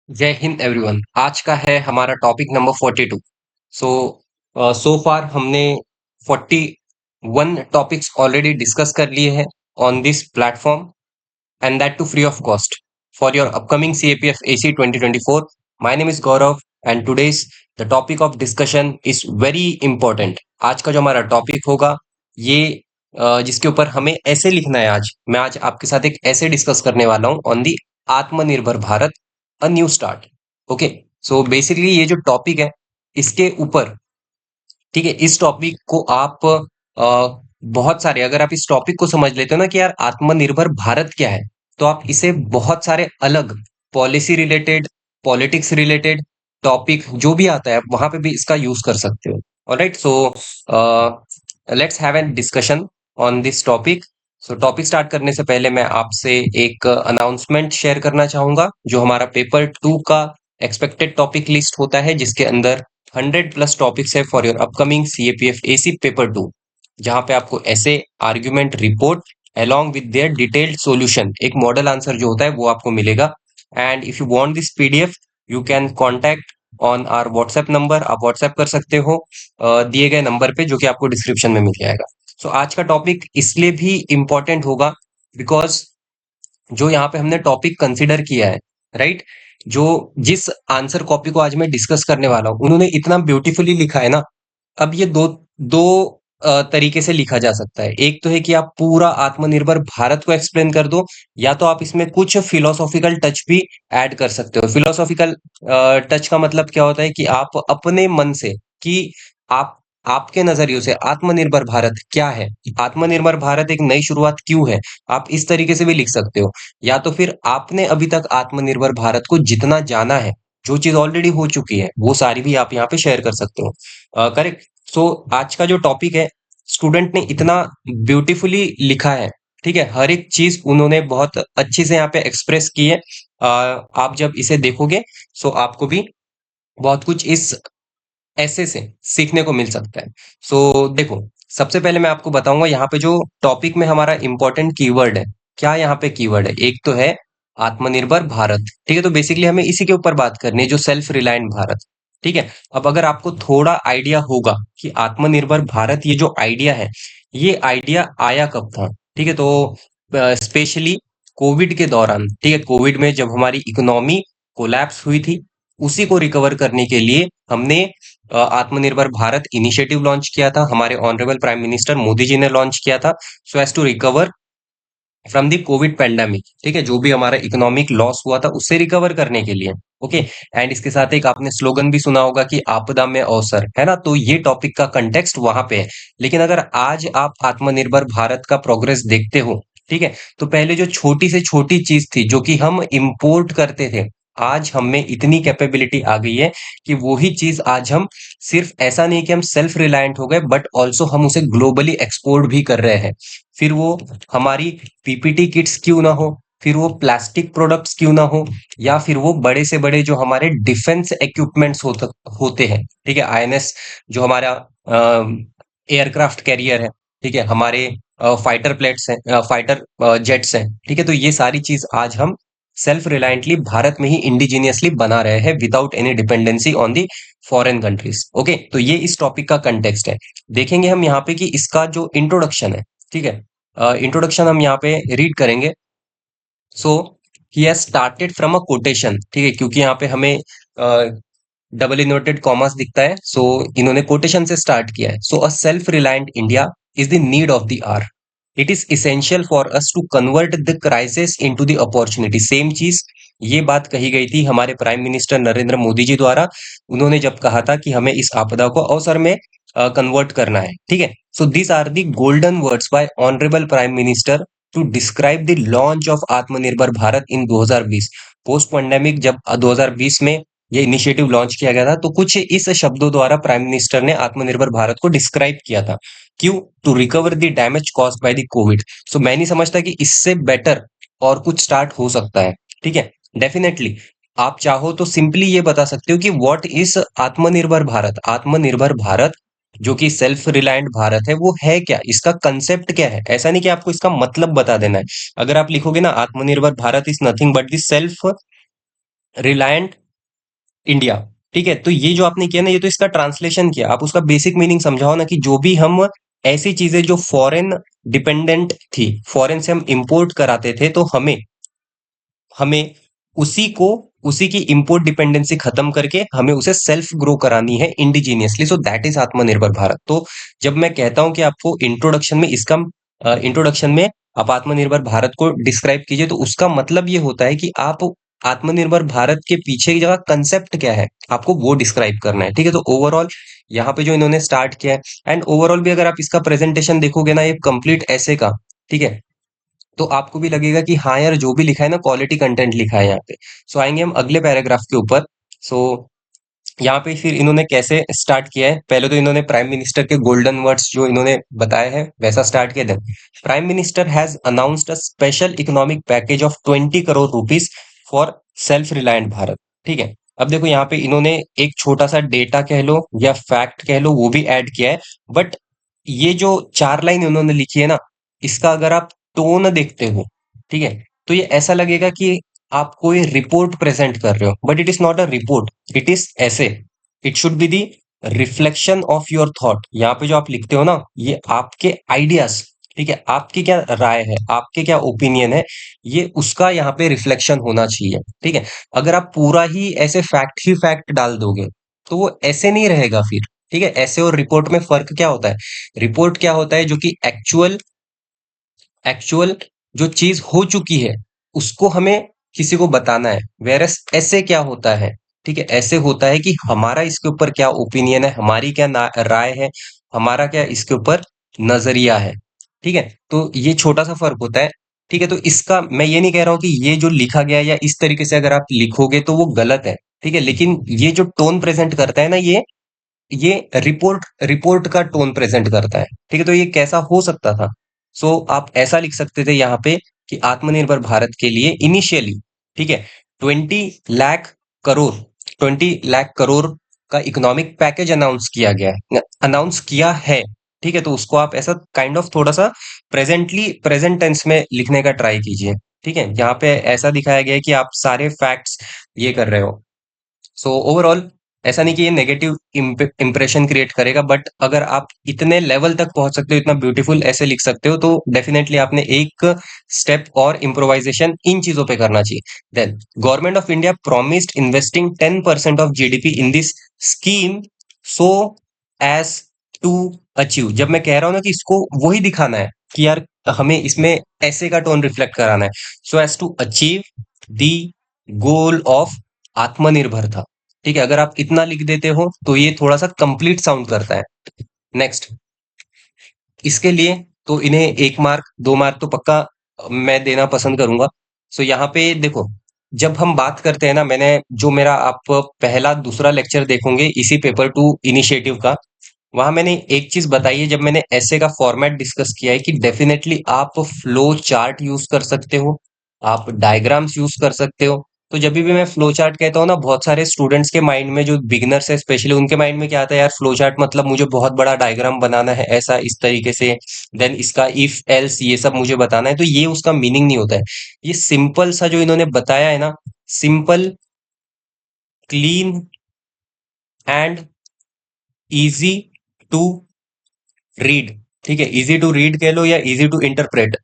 जय हिंद एवरीवन। आज का है हमारा टॉपिक नंबर 42। सो सो फार हमने 41 टॉपिक्स ऑलरेडी डिस्कस कर लिए हैं on this platform, and that too free of cost for your upcoming CAPF AC 2024. My name is Gaurav and today's the topic of discussion is very important. आज का जो हमारा topic होगा ये जिसके ऊपर हमें ऐसे लिखना है। मैं आज आपके साथ एक ऐसे डिस्कस करने वाला हूँ ऑन दी आत्मनिर्भर Bharat a new start. Okay, so basically ये जो टॉपिक है इसके ऊपर, ठीक है, इस टॉपिक को आप बहुत सारे, अगर आप इस टॉपिक को समझ लेते हो ना कि यार आत्मनिर्भर भारत क्या है, तो आप इसे बहुत सारे अलग policy related, politics related topic जो भी आता है आप वहां पे भी इसका यूज कर सकते हो। Alright, so let's have an discussion on this topic. So topic start करने से पहले मैं आपसे एक अनाउंसमेंट शेयर करना चाहूंगा। जो हमारा पेपर 2 का एक्सपेक्टेड टॉपिक लिस्ट होता है जिसके अंदर 100 प्लस टॉपिक्स है for your upcoming CAPF AC paper 2, जहां पे आपको ऐसे argument report along with their detailed solution, एक मॉडल आंसर जो होता है वो आपको मिलेगा। And if you want this PDF you can contact on our WhatsApp number. आप व्हाट्सएप कर सकते हो दिए गए नंबर पे, जो कि आपको डिस्क्रिप्शन में मिल जाएगा। सो आज का टॉपिक इसलिए भी इंपॉर्टेंट होगा बिकॉज जो यहाँ पे हमने टॉपिक कंसिडर किया है, राइट, जो जिस आंसर कॉपी को आज मैं डिस्कस करने वाला हूँ उन्होंने इतना ब्यूटीफुली लिखा है ना। अब ये दो दो तरीके से लिखा जा सकता है। एक तो है कि आप पूरा आत्मनिर्भर भारत को एक्सप्लेन कर दो, या तो आप इसमें कुछ फिलोसॉफिकल टच भी ऐड कर सकते हो। फिलोसॉफिकल टच का मतलब क्या होता है कि आप अपने मन से, कि आप आपके नजरियों से आत्मनिर्भर भारत क्या है, आत्मनिर्भर भारत एक नई शुरुआत क्यों है, आप इस तरीके से भी लिख सकते हो। या तो फिर आपने अभी तक आत्मनिर्भर भारत को जितना जाना है, जो चीज ऑलरेडी हो चुकी है वो सारी भी आप यहाँ पे शेयर कर सकते हो। करेक्ट। सो आज का जो टॉपिक है, स्टूडेंट ने इतना ब्यूटीफुली लिखा है, ठीक है, हर एक चीज उन्होंने बहुत अच्छी से यहाँ पे एक्सप्रेस की है। आप जब इसे देखोगे सो आपको भी बहुत कुछ इस ऐसे से सीखने को मिल सकता है। सो देखो, सबसे पहले मैं आपको बताऊंगा यहाँ पे जो टॉपिक में हमारा इंपॉर्टेंट कीवर्ड है। क्या यहाँ पे कीवर्ड है? एक तो है आत्मनिर्भर भारत, ठीक है, तो बेसिकली हमें इसी के ऊपर बात करनी है, जो सेल्फ रिलायंट भारत। ठीक है, अब अगर आपको थोड़ा आइडिया होगा कि आत्मनिर्भर भारत ये जो आइडिया है, ये आइडिया आया कब था, ठीक है, तो स्पेशली कोविड के दौरान, ठीक है, कोविड में जब हमारी इकोनॉमी कोलैप्स हुई थी, उसी को रिकवर करने के लिए हमने आत्मनिर्भर भारत इनिशिएटिव लॉन्च किया था। हमारे honourable prime minister Modi ji ने लॉन्च किया था, so as to recover from the COVID pandemic. ठीक है, जो भी हमारा इकोनॉमिक लॉस हुआ था उससे रिकवर करने के लिए। ओके, एंड इसके साथ एक आपने स्लोगन भी सुना होगा कि आपदा में अवसर, है ना, तो ये टॉपिक का कंटेक्स्ट वहां पे है। लेकिन अगर आज आप आत्मनिर्भर भारत का प्रोग्रेस देखते हो, ठीक है, तो पहले जो छोटी से छोटी चीज थी जो कि हम इंपोर्ट करते थे, आज हम में इतनी कैपेबिलिटी आ गई है कि वही चीज आज हम, सिर्फ ऐसा नहीं कि हम सेल्फ रिलायंट हो गए, बट ऑल्सो हम उसे ग्लोबली एक्सपोर्ट भी कर रहे हैं। फिर वो हमारी पीपीटी किट्स क्यों ना हो, फिर वो प्लास्टिक प्रोडक्ट्स क्यों ना हो, या फिर वो बड़े से बड़े जो हमारे डिफेंस इक्विपमेंट्स होते हैं, ठीक है, आईएनएस, जो हमारा एयरक्राफ्ट कैरियर है, ठीक है, हमारे फाइटर प्लेट्स हैं, फाइटर जेट्स हैं, ठीक है, तो ये सारी चीज आज हम सेल्फ रिलायंटली भारत में ही इंडिजीनियसली बना रहे हैं without any dependency on the foreign countries. Okay, तो ये इस टॉपिक का कंटेक्स्ट है। देखेंगे हम यहाँ पे कि इसका जो इंट्रोडक्शन है, ठीक है, इंट्रोडक्शन हम यहाँ पे रीड करेंगे। So he has started from a quotation, ठीक है, क्योंकि यहाँ पे हमें डबल इन्वर्टेड कॉमर्स दिखता है, सो इन्होंने कोटेशन से स्टार्ट किया है। So a self reliant India is the need of the hour. It is essential for us to convert the crisis into the opportunity. Same चीज, ये बात कही गई थी हमारे प्राइम मिनिस्टर नरेंद्र मोदी जी द्वारा। उन्होंने जब कहा था कि हमें इस आपदा को अवसर में कन्वर्ट करना है, ठीक है। So this are the golden words by honourable prime minister to describe the launch of आत्मनिर्भर भारत इन 2020। पोस्ट पेंडेमिक जब 2020 में ये इनिशिएटिव लॉन्च किया गया था, तो कुछ इस शब्दों द्वारा प्राइम मिनिस्टर ने आत्मनिर्भर भारत को डिस्क्राइब किया था। क्यों? To recover the damage caused by the COVID. So मैं नहीं समझता कि इससे बेटर और कुछ स्टार्ट हो सकता है, ठीक है। डेफिनेटली आप चाहो तो सिंपली ये बता सकते हो कि व्हाट इज आत्मनिर्भर भारत। आत्मनिर्भर भारत जो कि सेल्फ रिलायंट भारत है, वो है क्या, इसका कंसेप्ट क्या है। ऐसा नहीं कि आपको इसका मतलब बता देना है। अगर आप लिखोगे ना आत्मनिर्भर Bharat is nothing but the self reliant India. ठीक है, तो ये जो आपने किया ना, ये तो इसका ट्रांसलेशन किया, आप उसका बेसिक मीनिंग समझाओ ना, कि जो भी हम ऐसी चीजें जो फॉरेन डिपेंडेंट थी, फॉरेन से हम इंपोर्ट कराते थे, तो हमें हमें उसी को उसी की इंपोर्ट डिपेंडेंसी खत्म करके हमें उसे सेल्फ ग्रो करानी है इंडिजीनियसली, सो दैट इज आत्मनिर्भर भारत। तो जब मैं कहता हूं कि आपको इंट्रोडक्शन में आप आत्मनिर्भर भारत को डिस्क्राइब कीजिए, तो उसका मतलब ये होता है कि आप आत्मनिर्भर भारत के पीछे की जगह कंसेप्ट क्या है, आपको वो डिस्क्राइब करना है। ठीक है, तो ओवरऑल यहाँ पे जो इन्होंने स्टार्ट किया है, एंड ओवरऑल भी अगर आप इसका प्रेजेंटेशन देखोगे ना, ये कंप्लीट ऐसे का, ठीक है, तो आपको भी लगेगा कि हाँ यार, जो भी लिखा है ना, क्वालिटी कंटेंट लिखा है यहाँ पे। सो आएंगे हम अगले पैराग्राफ के ऊपर। सो यहाँ पे फिर इन्होंने कैसे स्टार्ट किया है, पहले तो इन्होंने प्राइम मिनिस्टर के गोल्डन वर्ड्स जो इन्होंने बताए हैं वैसा स्टार्ट किया। Then prime minister has announced a special economic package of 20 crore rupees for self reliant Bharat. ठीक है, अब देखो यहाँ पे इन्होंने एक छोटा सा डेटा कह लो या फैक्ट कह लो, वो भी ऐड किया है। बट ये जो 4 लाइन इन्होंने लिखी है ना, इसका अगर आप टोन देखते हो, ठीक है, तो ये ऐसा लगेगा कि आप कोई रिपोर्ट प्रेजेंट कर रहे हो, but it is not a report, it is essay, it should be the reflection of your thought. यहाँ पे जो आप लिखते हो ना, ये आपके आइडियाज, ठीक है, आपकी क्या राय है, आपके क्या ओपिनियन है, ये उसका यहाँ पे रिफ्लेक्शन होना चाहिए। ठीक है, अगर आप पूरा ही फैक्ट डाल दोगे, तो वो ऐसे नहीं रहेगा फिर। ठीक है, ऐसे और रिपोर्ट में फर्क क्या होता है, रिपोर्ट क्या होता है, जो कि एक्चुअल एक्चुअल जो चीज हो चुकी है उसको हमें किसी को बताना है। वेरस ऐसे क्या होता है, ठीक है, ऐसे होता है कि हमारा इसके ऊपर क्या ओपिनियन है, हमारी क्या राय है, हमारा क्या इसके ऊपर नजरिया है। ठीक है, तो ये छोटा सा फर्क होता है। ठीक है, तो इसका मैं ये नहीं कह रहा हूं कि ये जो लिखा गया है या इस तरीके से अगर आप लिखोगे तो वो गलत है। ठीक है, लेकिन ये जो टोन प्रेजेंट करता है ना, ये रिपोर्ट रिपोर्ट का टोन प्रेजेंट करता है। ठीक है, तो ये कैसा हो सकता था, सो आप ऐसा लिख सकते थे यहाँ पे कि आत्मनिर्भर भारत के लिए इनिशियली, ठीक है, 20 लाख करोड़ 20 लाख करोड़ का इकोनॉमिक पैकेज अनाउंस किया है। ठीक है, तो उसको आप ऐसा काइंड ऑफ थोड़ा सा प्रेजेंट टेंस में लिखने का ट्राई कीजिए। ठीक है, यहाँ पे ऐसा दिखाया गया है कि आप सारे फैक्ट्स ये कर रहे हो। सो ओवरऑल ऐसा नहीं कि ये नेगेटिव इंप्रेशन क्रिएट करेगा, बट अगर आप इतने लेवल तक पहुंच सकते हो, इतना ब्यूटीफुल ऐसे लिख सकते हो, तो डेफिनेटली आपने एक स्टेप और इम्प्रोवाइजेशन इन चीजों पे करना चाहिए। Then government of India promised investing 10% of GDP in this scheme, so as to achieve. जब मैं कह रहा हूं ना कि इसको वही दिखाना है कि यार हमें इसमें ऐसे का टोन रिफ्लेक्ट कराना है, so as to achieve the goal of Aatmanirbharta. ठीक है, अगर आप इतना लिख देते हो तो ये थोड़ा सा कंप्लीट साउंड करता है। नेक्स्ट, इसके लिए तो इन्हें 1 मार्क 2 मार्क तो पक्का मैं देना पसंद करूंगा। सो यहाँ पे देखो, जब हम बात करते हैं ना, मैंने जो मेरा आप पहला दूसरा लेक्चर देखोगे इसी पेपर 2 इनिशिएटिव का, वहां मैंने एक चीज बताई है, जब मैंने ऐसे का फॉर्मेट डिस्कस किया है कि डेफिनेटली आप फ्लो चार्ट यूज कर सकते हो, आप डायग्राम्स यूज कर सकते हो। तो जब भी मैं फ्लो चार्ट कहता हूँ ना, बहुत सारे स्टूडेंट्स के माइंड में, जो बिगनर्स है स्पेशली, उनके माइंड में क्या आता है, यार फ्लो चार्ट मतलब मुझे बहुत बड़ा डायग्राम बनाना है ऐसा इस तरीके से, देन इसका इफ एल्स ये सब मुझे बताना है, तो ये उसका मीनिंग नहीं होता है। ये सिंपल सा जो इन्होंने बताया है ना, simple, clean and easy to read. ठीक है, इजी टू रीड कह लो या इजी टू इंटरप्रेट,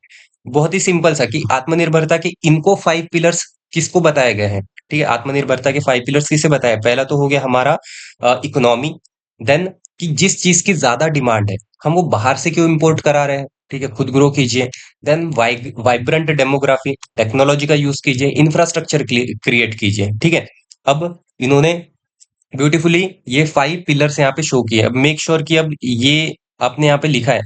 बहुत ही सिंपल सा, कि आत्मनिर्भरता के इनको 5 पिलर्स किसको बताए गए हैं। ठीक है, आत्मनिर्भरता के 5 पिलर्स किसे बताया, पहला तो हो गया हमारा इकोनॉमी। देन कि जिस चीज की ज्यादा डिमांड है, हम वो बाहर से क्यों इंपोर्ट करा रहे हैं, ठीक है, खुद ग्रो कीजिए। देन वाइब्रेंट डेमोग्राफी, टेक्नोलॉजी का यूज कीजिए, इंफ्रास्ट्रक्चर क्रिएट कीजिए। ठीक है, अब इन्होंने ब्यूटीफुली ये 5 पिलर्स यहाँ पे शो किए। अब मेक श्योर कि अब ये आपने यहाँ पे लिखा है,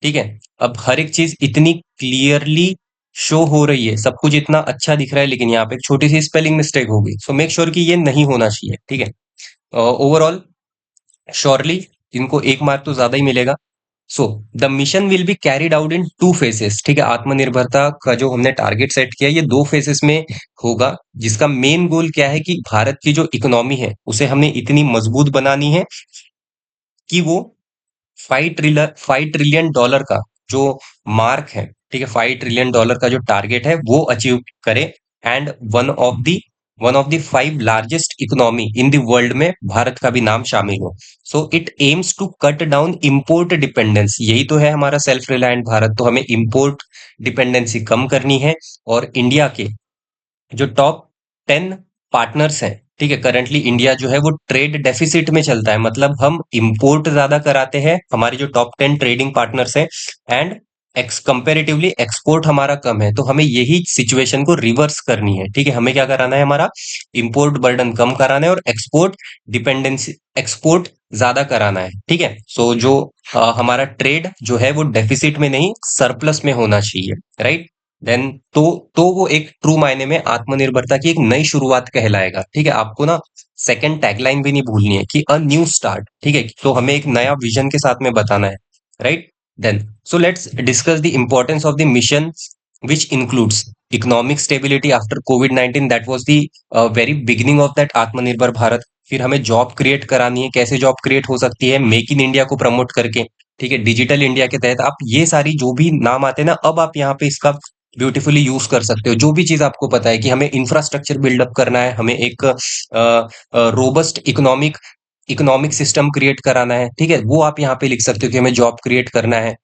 ठीक है, अब हर एक चीज इतनी क्लियरली शो हो रही है, सब कुछ इतना अच्छा दिख रहा है, लेकिन यहाँ पे एक छोटी सी स्पेलिंग मिस्टेक होगी, सो मेक श्योर कि ये नहीं होना चाहिए। ठीक है, ओवरऑल श्योरली इनको 1 मार्क तो ज्यादा ही मिलेगा। So the mission will be carried out in 2 phases. ठीक है, आत्मनिर्भरता का जो हमने टारगेट सेट किया, ये 2 फेजेस में होगा, जिसका मेन गोल क्या है कि भारत की जो इकोनॉमी है उसे हमने इतनी मजबूत बनानी है कि वो 5 ट्रिलियन डॉलर का जो मार्क है, ठीक है, $5 ट्रिलियन का जो टारगेट है वो अचीव करे। And one of the one of the 5 largest economy in the world में भारत का भी नाम शामिल हो। So it aims to cut down import dependence, यही तो है हमारा सेल्फ रिलायंट भारत, तो हमें इंपोर्ट डिपेंडेंसी कम करनी है। और इंडिया के जो टॉप 10 पार्टनर्स हैं, ठीक है, करंटली इंडिया जो है वो ट्रेड डेफिसिट में चलता है, मतलब हम इंपोर्ट ज्यादा कराते हैं, हमारे जो टॉप 10 ट्रेडिंग पार्टनर्स हैं, एंड कंपेरेटिवली एक्सपोर्ट हमारा कम है। तो हमें यही सिचुएशन को रिवर्स करनी है, ठीक है, हमें क्या कराना है, हमारा इंपोर्ट बर्डन कम कराना है और एक्सपोर्ट डिपेंडेंसी, एक्सपोर्ट ज्यादा कराना है, ठीक है। सो जो हमारा ट्रेड जो है वो डेफिसिट में नहीं सरप्लस में होना चाहिए, राइट। देन तो वो एक ट्रू मायने में आत्मनिर्भरता की एक नई शुरुआत कहलाएगा, ठीक है। आपको ना सेकंड टैगलाइन भी नहीं भूलनी है कि अ न्यू स्टार्ट, ठीक है, तो हमें एक नया विजन के साथ में बताना है, right. Then so let's discuss the importance of the mission which includes economic stability after COVID-19, that was the very beginning of that आत्मनिर्भर भारत। फिर हमें जॉब क्रिएट करानी है, कैसे जॉब क्रिएट हो सकती है, मेक इन इंडिया को प्रमोट करके, ठीक है, डिजिटल इंडिया के तहत। आप ये सारी जो भी नाम आते हैं ना, अब आप यहाँ पे इसका ब्यूटीफुली यूज कर सकते हो। जो भी चीज आपको पता है कि हमें इंफ्रास्ट्रक्चर बिल्डअप करना है, हमें एक रोबस्ट इकोनॉमिक सिस्टम क्रिएट कराना है, ठीक है, वो आप यहाँ पे लिख सकते हो कि हमें जॉब क्रिएट करना है,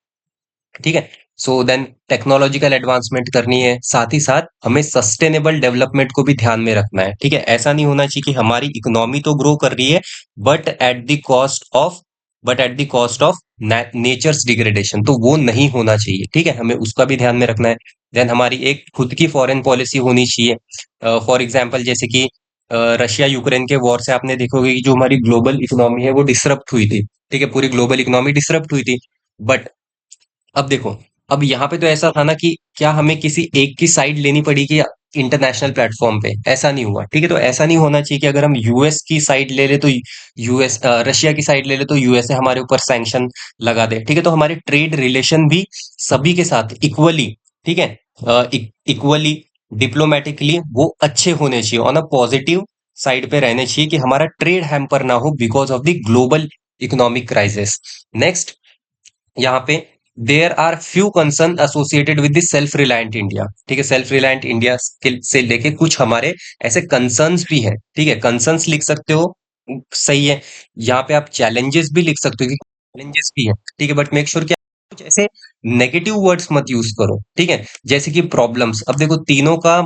ठीक है। सो देन टेक्नोलॉजिकल एडवांसमेंट करनी है, साथ ही साथ हमें सस्टेनेबल डेवलपमेंट को भी ध्यान में रखना है, ठीक है। ऐसा नहीं होना चाहिए कि हमारी इकोनॉमी तो ग्रो कर रही है but at the cost of but at the cost of nature's degradation, तो वो नहीं होना चाहिए, ठीक है, हमें उसका भी ध्यान में रखना है। देन हमारी एक खुद की फॉरेन पॉलिसी होनी चाहिए। फॉर एग्जाम्पल जैसे कि रशिया यूक्रेन के वॉर से आपने देखोगे कि जो हमारी ग्लोबल इकोनॉमी है वो डिसरप्ट हुई थी, ठीक है, पूरी ग्लोबल इकोनॉमी डिसरप्ट हुई थी। बट अब देखो, अब यहाँ पे तो ऐसा था ना कि क्या हमें किसी एक की साइड लेनी पड़ेगी इंटरनेशनल प्लेटफॉर्म पे, ऐसा नहीं हुआ, ठीक है। तो ऐसा नहीं होना चाहिए कि अगर हम यूएस की साइड ले ले तो यूएस, रशिया की साइड ले ले तो यूएसए हमारे ऊपर सैंक्शन लगा दे, ठीक है। तो हमारे ट्रेड रिलेशन भी सभी के साथ इक्वली, ठीक है, इक्वली डिप्लोमेटिकली वो अच्छे होने चाहिए, ऑन अ पॉजिटिव साइड पे रहने चाहिए कि हमारा ट्रेड हैम्पर ना हो because of the global economic crisis. Next, यहाँ पे there are few concern associated with the self reliant India, ठीक है, सेल्फ रिलायंट इंडिया से लेके कुछ हमारे ऐसे कंसर्न्स भी है, ठीक है, कंसर्न्स लिख सकते हो, सही है। यहाँ पे आप चैलेंजेस भी लिख सकते हो कि चैलेंजेस भी है, ठीक है, बट मेक श्योर कि आप कुछ ऐसे नेगेटिव वर्ड्स मत यूज करो, ठीक है, जैसे कि प्रॉब्लम्स। अब देखो तीनों का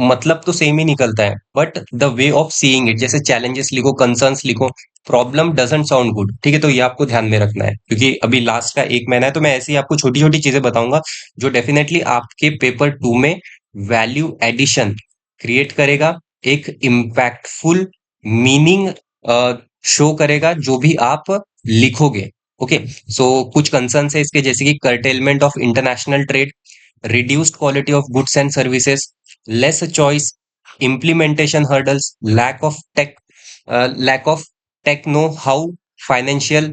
मतलब तो सेम ही निकलता है but the way of seeing it, जैसे चैलेंजेस लिखो, कंसर्न्स लिखो, प्रॉब्लम डजंट साउंड गुड, ठीक है, तो ये आपको ध्यान में रखना है क्योंकि अभी लास्ट का एक महीना है, तो मैं ऐसे ही आपको छोटी छोटी चीजें बताऊंगा जो डेफिनेटली आपके पेपर 2 में वैल्यू एडिशन क्रिएट करेगा, एक इम्पैक्टफुल मीनिंग शो करेगा जो भी आप लिखोगे। ओके, सो कुछ कंसर्न्स है इसके, जैसे कि curtailment of international trade, reduced quality of goods and services, less choice, implementation hurdles, lack of techno how, financial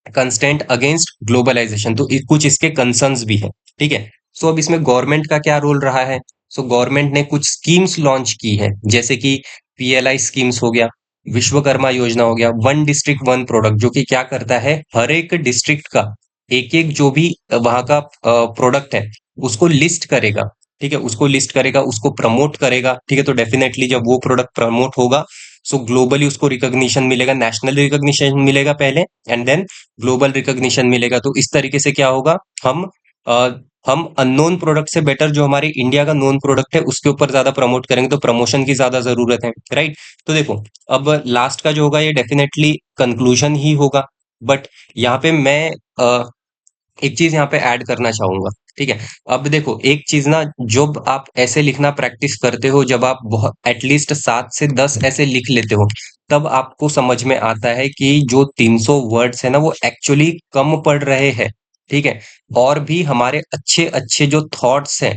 constraint against globalisation, तो कुछ इसके कंसर्न्स भी है, ठीक है। सो अब इसमें गवर्नमेंट का क्या रोल रहा है। सो गवर्नमेंट ने कुछ स्कीम्स लॉन्च की है, जैसे कि पीएलआई स्कीम्स हो गया, विश्वकर्मा योजना हो गया, वन डिस्ट्रिक्ट वन प्रोडक्ट, जो कि क्या करता है, हर एक डिस्ट्रिक्ट का एक एक जो भी वहां का प्रोडक्ट है उसको लिस्ट करेगा, ठीक है, उसको लिस्ट करेगा, उसको प्रमोट करेगा, ठीक है। तो डेफिनेटली जब वो प्रोडक्ट प्रमोट होगा सो ग्लोबली उसको रिकॉग्निशन मिलेगा, नेशनल रिकॉग्निशन मिलेगा पहले एंड देन ग्लोबल रिकॉग्निशन मिलेगा। तो इस तरीके से क्या होगा, हम अ, हम अननोन प्रोडक्ट से बेटर जो हमारे इंडिया का नोन प्रोडक्ट है उसके ऊपर ज्यादा प्रमोट करेंगे, तो प्रमोशन की ज्यादा जरूरत है, राइट। तो देखो, अब लास्ट का जो होगा ये डेफिनेटली कंक्लूजन ही होगा, बट यहाँ पे मैं एक चीज यहाँ पे ऐड करना चाहूंगा, ठीक है। अब देखो एक चीज ना, जब आप ऐसे लिखना प्रैक्टिस करते हो, जब आप बहुत एटलीस्ट 7 से 10 ऐसे लिख लेते हो, तब आपको समझ में आता है कि जो 300 वर्ड्स है ना वो एक्चुअली कम पड़ रहे हैं, ठीक है। और भी हमारे अच्छे अच्छे जो थॉट्स हैं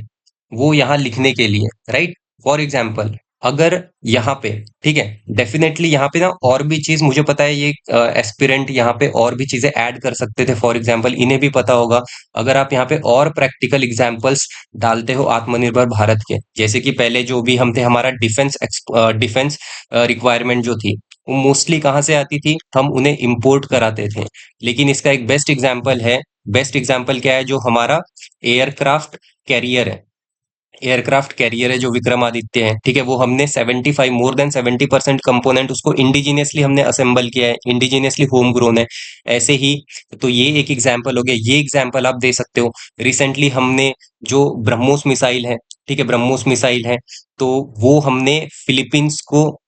वो यहाँ लिखने के लिए, राइट। फॉर एग्जाम्पल अगर यहाँ पे, ठीक है, डेफिनेटली यहाँ पे ना और भी चीज मुझे पता है, ये एस्पिरेंट यहाँ पे और भी चीजें ऐड कर सकते थे, फॉर एग्जाम्पल इन्हें भी पता होगा, अगर आप यहाँ पे और प्रैक्टिकल एग्जाम्पल्स डालते हो आत्मनिर्भर भारत के, जैसे कि पहले जो भी हम थे, हमारा डिफेंस रिक्वायरमेंट जो थी वो मोस्टली कहाँ से आती थी, हम उन्हें इंपोर्ट कराते थे। लेकिन इसका एक बेस्ट एग्जाम्पल है, बेस्ट एग्जाम्पल क्या है, जो हमारा एयरक्राफ्ट कैरियर है, एयरक्राफ्ट कैरियर है जो विक्रमादित्य है, ठीक है, वो हमने 75 मोर देन 70% कंपोनेंट उसको इंडिजीनियसली हमने असेंबल किया है, इंडिजीनियसली होम ग्रोन है। ऐसे ही तो ये एक एग्जाम्पल हो गया, ये एग्जाम्पल आप दे सकते हो। रिसेंटली हमने जो ब्रह्मोस मिसाइल है, ठीक है, ब्रह्मोस मिसाइल है, तो वो हमने फिलीपींस को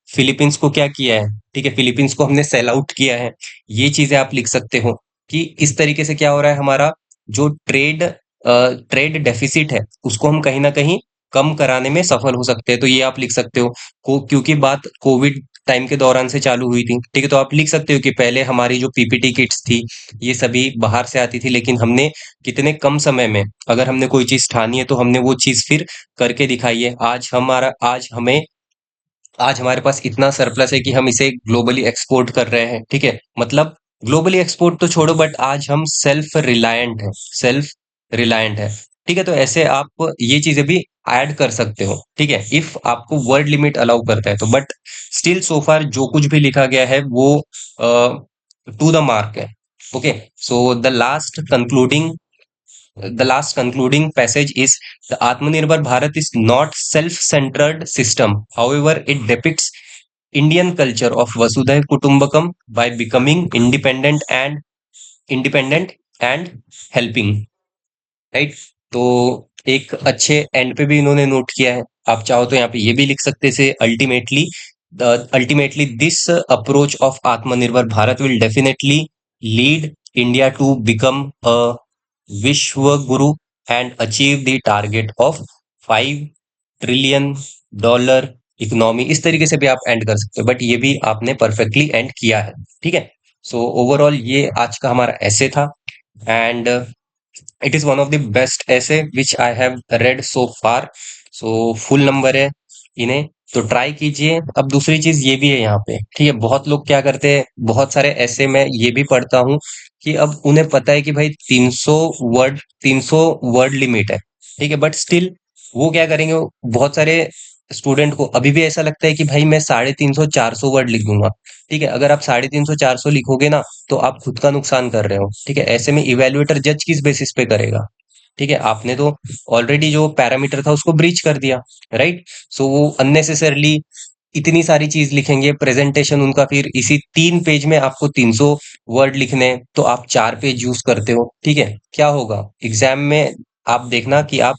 क्या किया है, ठीक है, फिलीपींस को हमने सेल आउट किया है। ये चीजें आप लिख सकते हो कि इस तरीके से क्या हो रहा है, हमारा जो ट्रेड डेफिसिट है उसको हम कहीं ना कहीं कम कराने में सफल हो सकते हैं। तो ये आप लिख सकते हो क्योंकि बात कोविड टाइम के दौरान से चालू हुई थी, ठीक है, तो आप लिख सकते हो कि पहले हमारी जो पीपीटी किट्स थी ये सभी बाहर से आती थी, लेकिन हमने कितने कम समय में अगर हमने कोई चीज ठानी है तो हमने वो चीज फिर करके दिखाई है। आज हमारे पास इतना सरप्लस है कि हम इसे ग्लोबली एक्सपोर्ट कर रहे हैं, ठीक है, मतलब ग्लोबली एक्सपोर्ट तो छोड़ो, बट आज हम सेल्फ रिलायंट है, ठीक है। तो ऐसे आप ये चीजें भी ऐड कर सकते हो, ठीक है, इफ आपको वर्ड लिमिट अलाउ करता है तो। बट स्टिल सो फार जो कुछ भी लिखा गया है वो टू द मार्क है। Okay, so the last concluding passage is: the Atmanirbhar Bharat is not self-centered system. However, it depicts Indian culture of Vasudhaiv Kutumbakam by becoming independent and helping. Right, तो एक अच्छे and पे भी इन्होंने note किया है। आप चाहो तो यहाँ पे ये भी लिख सकते से अल्टीमेटली दिस अप्रोच ऑफ आत्मनिर्भर Bharat will definitely lead India to become a Vishwa Guru and achieve the target of 5 trillion dollar economy. इस तरीके से भी आप एंड कर सकते हो, बट ये भी आपने परफेक्टली एंड किया है, ठीक है। सो ओवरऑल ये आज का हमारा ऐसे था, and it is one of the best essay which I have read so far. So full number है इन्हें, तो ट्राई कीजिए। अब दूसरी चीज ये भी है यहाँ पे, ठीक है, बहुत लोग क्या करते हैं, बहुत सारे ऐसे मैं ये भी पढ़ता हूँ कि अब उन्हें पता है कि भाई 300 वर्ड लिमिट है, ठीक है, बट स्टिल वो क्या करेंगे, बहुत सारे स्टूडेंट को अभी भी ऐसा लगता है कि भाई मैं 350 400 वर्ड लिख दूंगा। ठीक है, अगर आप 350 400 लिखोगे ना तो आप खुद का नुकसान कर रहे हो, ठीक है। ऐसे में इवेल्युएटर जज किस बेसिस पे करेगा, ठीक है, आपने तो ऑलरेडी जो पैरामीटर था उसको ब्रीच कर दिया, राइट। सो वो अननेसेसरली इतनी सारी चीज लिखेंगे, प्रेजेंटेशन उनका फिर इसी 3 पेज में आपको 300 वर्ड लिखने हैं, तो आप 4 पेज यूज करते हो, ठीक है, क्या होगा एग्जाम में। आप देखना कि आप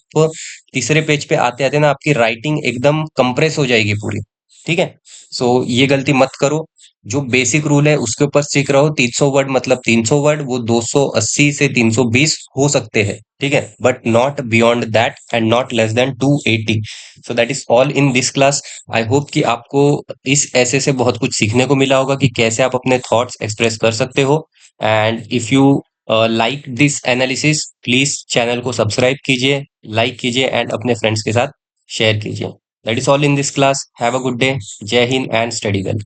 तीसरे पेज पे आते आते ना आपकी राइटिंग एकदम कंप्रेस हो जाएगी पूरी, ठीक है। सो ये गलती मत करो, जो बेसिक रूल है उसके ऊपर स्टिक रहो। 300 वर्ड मतलब 300 वर्ड, वो 280 से 320 हो सकते हैं, ठीक है, but not beyond that and not less than 280। So that is all in this class. I hope कि आपको इस ऐसे से बहुत कुछ सीखने को मिला होगा कि कैसे आप अपने थॉट्स एक्सप्रेस कर सकते हो। And if you like this analysis, please channel को सब्सक्राइब कीजिए, लाइक कीजिए एंड अपने फ्रेंड्स के साथ शेयर कीजिए। That is all in this class. Have a good day. जय हिंद एंड स्टडी वेल।